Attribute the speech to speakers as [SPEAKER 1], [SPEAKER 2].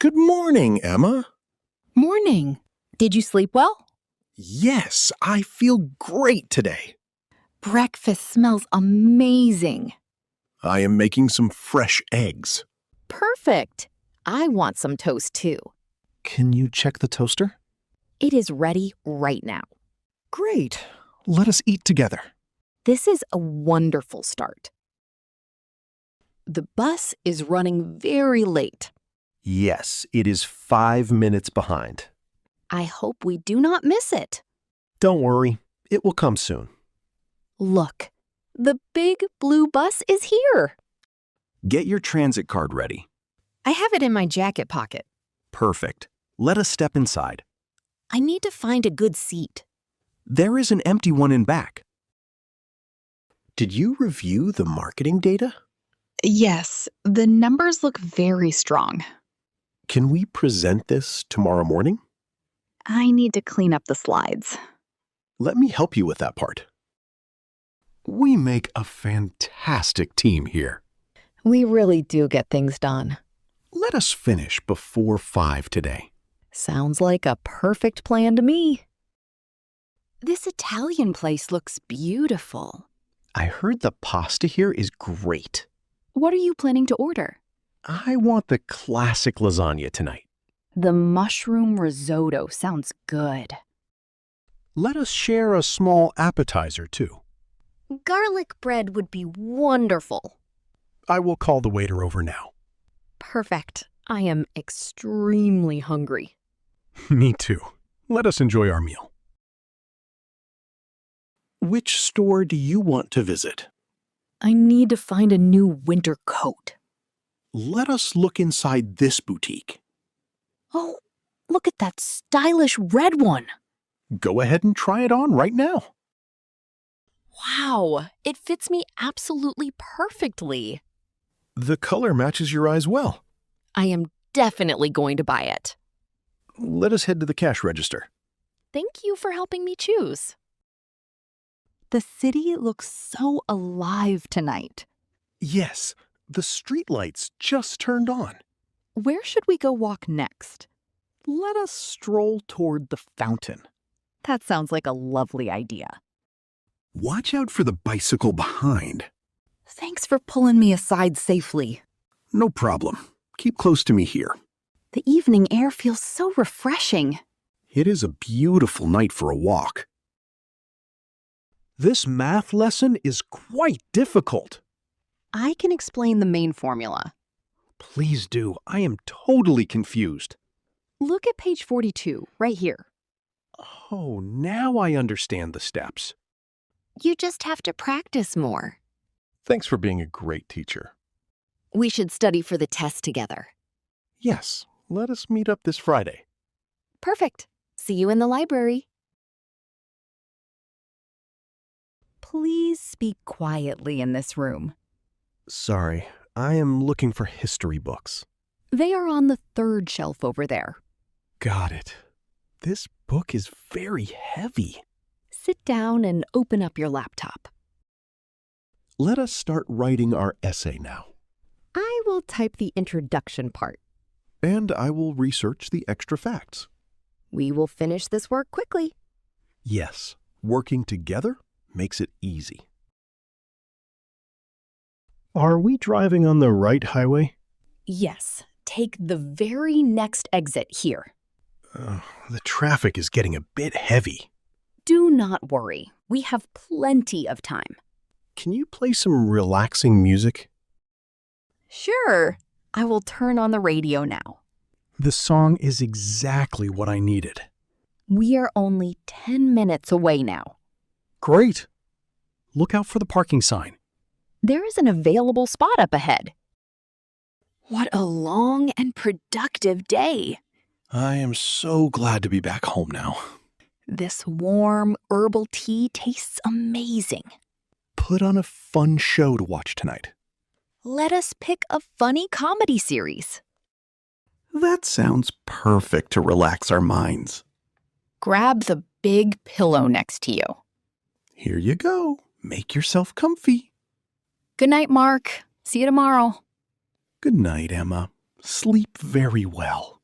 [SPEAKER 1] Good morning, Emma.
[SPEAKER 2] Morning. Did you sleep well?
[SPEAKER 1] Yes, I feel great today.
[SPEAKER 2] Breakfast smells amazing.
[SPEAKER 1] I am making some fresh eggs.
[SPEAKER 2] Perfect. I want some toast too.
[SPEAKER 3] Can you check the toaster?
[SPEAKER 2] It is ready right now.
[SPEAKER 3] Great. Let us eat together.
[SPEAKER 2] This is a wonderful start. The bus is running very late.
[SPEAKER 3] Yes, it is 5 minutes behind.
[SPEAKER 2] I hope we do not miss it.
[SPEAKER 3] Don't worry, it will come soon.
[SPEAKER 2] Look, the big blue bus is here.
[SPEAKER 4] Get your transit card ready.
[SPEAKER 2] I have it in my jacket pocket.
[SPEAKER 4] Perfect. Let us step inside.
[SPEAKER 2] I need to find a good seat.
[SPEAKER 4] There is an empty one in back.
[SPEAKER 1] Did you review the marketing data?
[SPEAKER 5] Yes, the numbers look very strong.
[SPEAKER 1] Can we present this tomorrow morning?
[SPEAKER 5] I need to clean up the slides.
[SPEAKER 1] Let me help you with that part.
[SPEAKER 3] We make a fantastic team here.
[SPEAKER 2] We really do get things done.
[SPEAKER 3] Let us finish before 5 today.
[SPEAKER 2] Sounds like a perfect plan to me. This Italian place looks beautiful.
[SPEAKER 3] I heard the pasta here is great.
[SPEAKER 2] What are you planning to order?
[SPEAKER 3] I want the classic lasagna tonight.
[SPEAKER 2] The mushroom risotto sounds good.
[SPEAKER 3] Let us share a small appetizer too.
[SPEAKER 2] Garlic bread would be wonderful.
[SPEAKER 3] I will call the waiter over now.
[SPEAKER 2] Perfect. I am extremely hungry.
[SPEAKER 3] Me too. Let us enjoy our meal.
[SPEAKER 1] Which store do you want to visit?
[SPEAKER 2] I need to find a new winter coat.
[SPEAKER 1] Let us look inside this boutique.
[SPEAKER 2] Oh, look at that stylish red one.
[SPEAKER 1] Go ahead and try it on right now.
[SPEAKER 2] Wow, it fits me absolutely perfectly.
[SPEAKER 1] The color matches your eyes well.
[SPEAKER 2] I am definitely going to buy it.
[SPEAKER 1] Let us head to the cash register.
[SPEAKER 2] Thank you for helping me choose. The city looks so alive tonight.
[SPEAKER 1] Yes, the streetlights just turned on.
[SPEAKER 2] Where should we go walk next?
[SPEAKER 1] Let us stroll toward the fountain.
[SPEAKER 2] That sounds like a lovely idea.
[SPEAKER 1] Watch out for the bicycle behind.
[SPEAKER 2] Thanks for pulling me aside safely.
[SPEAKER 1] No problem. Keep close to me here.
[SPEAKER 2] The evening air feels so refreshing.
[SPEAKER 1] It is a beautiful night for a walk.
[SPEAKER 3] This math lesson is quite difficult.
[SPEAKER 2] I can explain the main formula.
[SPEAKER 3] Please do. I am totally confused.
[SPEAKER 2] Look at page 42, right here.
[SPEAKER 3] Oh, now I understand the steps.
[SPEAKER 2] You just have to practice more.
[SPEAKER 1] Thanks for being a great teacher.
[SPEAKER 2] We should study for the test together.
[SPEAKER 1] Yes, let us meet up this Friday.
[SPEAKER 2] Perfect. See you in the library. Please speak quietly in this room.
[SPEAKER 3] Sorry, I am looking for history books.
[SPEAKER 2] They are on the third shelf over there.
[SPEAKER 3] Got it. This book is very heavy.
[SPEAKER 2] Sit down and open up your laptop.
[SPEAKER 1] Let us start writing our essay now.
[SPEAKER 2] I will type the introduction part.
[SPEAKER 1] And I will research the extra facts.
[SPEAKER 2] We will finish this work quickly.
[SPEAKER 1] Yes, working together makes it easy.
[SPEAKER 3] Are we driving on the right highway?
[SPEAKER 2] Yes, take the very next exit here.
[SPEAKER 3] The traffic is getting a bit heavy.
[SPEAKER 2] Do not worry. We have plenty of time.
[SPEAKER 1] Can you play some relaxing music?
[SPEAKER 2] Sure. I will turn on the radio now.
[SPEAKER 3] The song is exactly what I needed.
[SPEAKER 2] We are only 10 minutes away now.
[SPEAKER 3] Great. Look out for the parking sign.
[SPEAKER 2] There is an available spot up ahead. What a long and productive day.
[SPEAKER 1] I am so glad to be back home now.
[SPEAKER 2] This warm herbal tea tastes amazing.
[SPEAKER 1] Put on a fun show to watch tonight.
[SPEAKER 2] Let us pick a funny comedy series.
[SPEAKER 1] That sounds perfect to relax our minds.
[SPEAKER 2] Grab the big pillow next to you.
[SPEAKER 1] Here you go. Make yourself comfy.
[SPEAKER 2] Good night, Mark. See you tomorrow.
[SPEAKER 1] Good night, Emma. Sleep very well.